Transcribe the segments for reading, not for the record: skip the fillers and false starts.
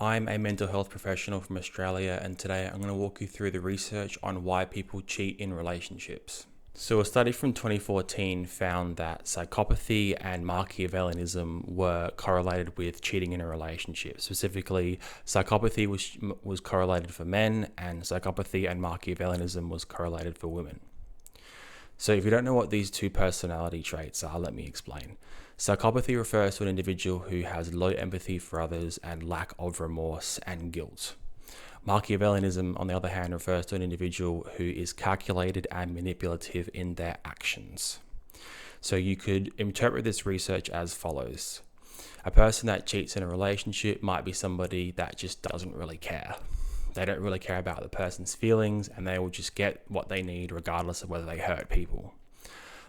I'm a mental health professional from Australia, and today I'm going to walk you through the research on why people cheat in relationships. So, a study from 2014 found that psychopathy and Machiavellianism were correlated with cheating in a relationship. Specifically, psychopathy was correlated for men, and psychopathy and Machiavellianism was correlated for women. So if you don't know what these two personality traits are, let me explain. Psychopathy refers to an individual who has low empathy for others and lack of remorse and guilt. Machiavellianism, on the other hand, refers to an individual who is calculated and manipulative in their actions. So you could interpret this research as follows. A person that cheats in a relationship might be somebody that just doesn't really care. They don't really care about the person's feelings, and they will just get what they need regardless of whether they hurt people.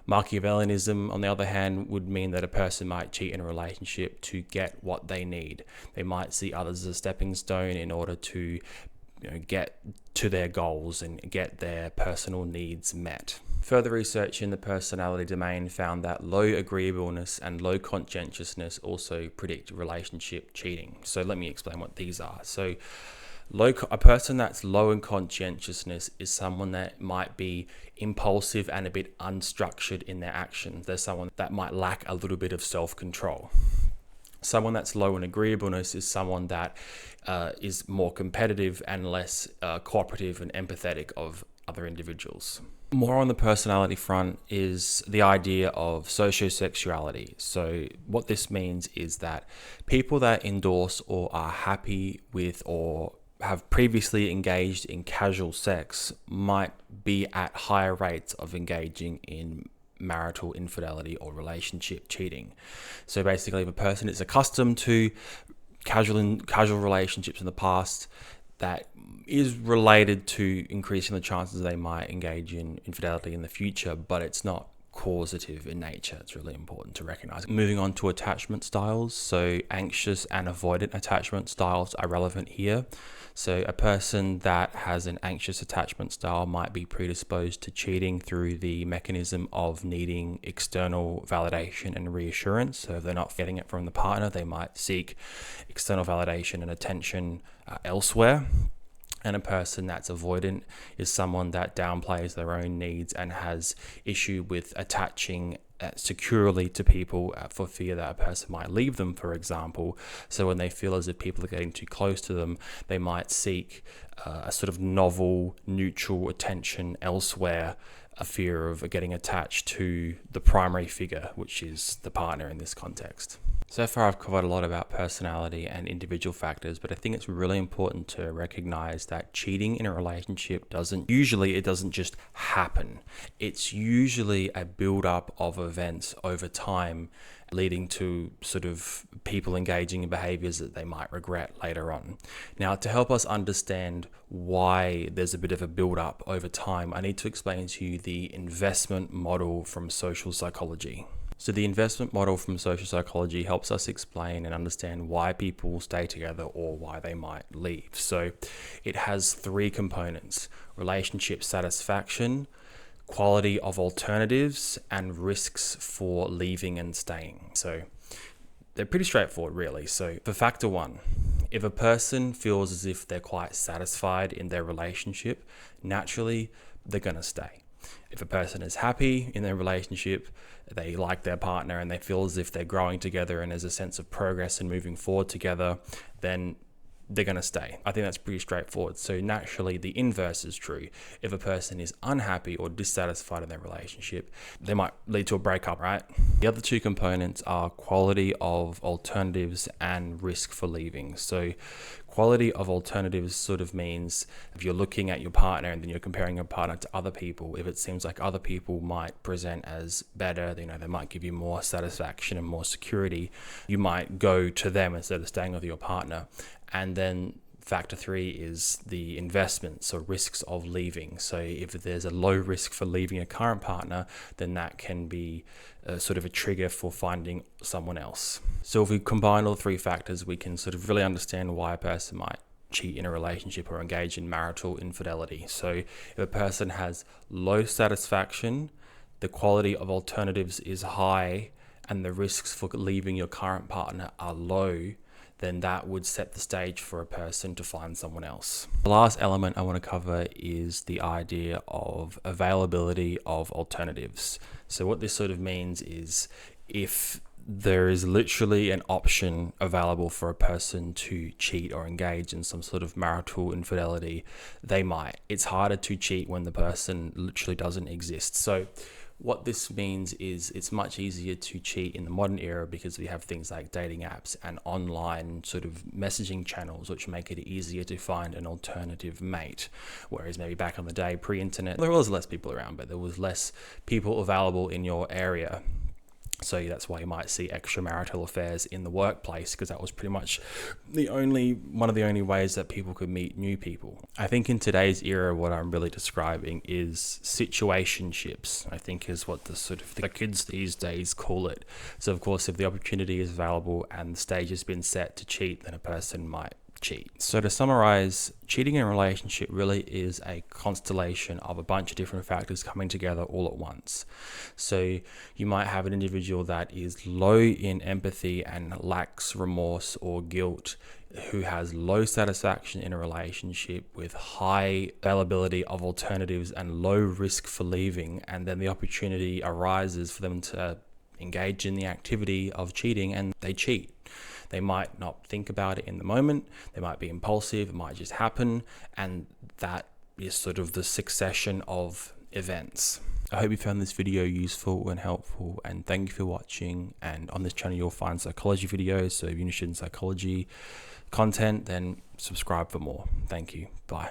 Machiavellianism, on the other hand, would mean that a person might cheat in a relationship to get what they need. They might see others as a stepping stone in order to get to their goals and get their personal needs met. Further research in the personality domain found that low agreeableness and low conscientiousness also predict relationship cheating. So let me explain what these are. So a person that's low in conscientiousness is someone that might be impulsive and a bit unstructured in their actions. They're someone that might lack a little bit of self-control. Someone that's low in agreeableness is someone that is more competitive and less cooperative and empathetic of other individuals. More on the personality front is the idea of sociosexuality. So what this means is that people that endorse or are happy with or have previously engaged in casual sex might be at higher rates of engaging in marital infidelity or relationship cheating. So basically, if a person is accustomed to casual relationships in the past, that is related to increasing the chances they might engage in infidelity in the future, but it's not causative in nature. It's really important to recognize. Moving on to attachment styles. So anxious and avoidant attachment styles are relevant here. So a person that has an anxious attachment style might be predisposed to cheating through the mechanism of needing external validation and reassurance. So if they're not getting it from the partner, they might seek external validation and attention elsewhere. And a person that's avoidant is someone that downplays their own needs and has issue with attaching securely to people for fear that a person might leave them, for example. So when they feel as if people are getting too close to them, they might seek a sort of novel, neutral attention elsewhere, a fear of getting attached to the primary figure, which is the partner in this context. So far, I've covered a lot about personality and individual factors, but I think it's really important to recognize that cheating in a relationship doesn't just happen. It's usually a build-up of events over time, leading to sort of people engaging in behaviors that they might regret later on. Now, to help us understand why there's a bit of a build-up over time, I need to explain to you the investment model from social psychology. So the investment model from social psychology helps us explain and understand why people stay together or why they might leave. So it has three components: relationship satisfaction, quality of alternatives, and risks for leaving and staying. So they're pretty straightforward, really. So for factor one, if a person feels as if they're quite satisfied in their relationship, naturally they're going to stay. If a person is happy in their relationship, they like their partner and they feel as if they're growing together and there's a sense of progress and moving forward together, then they're going to stay. I think that's pretty straightforward. So naturally, the inverse is true. If a person is unhappy or dissatisfied in their relationship, they might lead to a breakup, right? The other two components are quality of alternatives and risk for leaving. So quality of alternatives sort of means if you're looking at your partner and then you're comparing your partner to other people, if it seems like other people might present as better, they might give you more satisfaction and more security, you might go to them instead of staying with your partner. And then factor three is the investments or risks of leaving. So if there's a low risk for leaving a current partner, then that can be sort of a trigger for finding someone else. So if we combine all three factors, we can sort of really understand why a person might cheat in a relationship or engage in marital infidelity. So if a person has low satisfaction, the quality of alternatives is high, and the risks for leaving your current partner are low, then that would set the stage for a person to find someone else. The last element I want to cover is the idea of availability of alternatives. So what this sort of means is, if there is literally an option available for a person to cheat or engage in some sort of marital infidelity, they might. It's harder to cheat when the person literally doesn't exist. So what this means is it's much easier to cheat in the modern era because we have things like dating apps and online sort of messaging channels, which make it easier to find an alternative mate. Whereas maybe back in the day, pre-internet, there was less people around, but there was less people available in your area. So that's why you might see extramarital affairs in the workplace, because that was pretty much one of the only ways that people could meet new people. I think in today's era, what I'm really describing is situationships, I think is what the kids these days call it. So of course, if the opportunity is available and the stage has been set to cheat, then a person might cheat. So to summarize, cheating in a relationship really is a constellation of a bunch of different factors coming together all at once. So you might have an individual that is low in empathy and lacks remorse or guilt, who has low satisfaction in a relationship with high availability of alternatives and low risk for leaving, and then the opportunity arises for them to engage in the activity of cheating and they cheat. They might not think about it in the moment, they might be impulsive, it might just happen, and that is sort of the succession of events. I hope you found this video useful and helpful, and thank you for watching. And on this channel you'll find psychology videos, so if you're interested in psychology content, then subscribe for more. Thank you. Bye.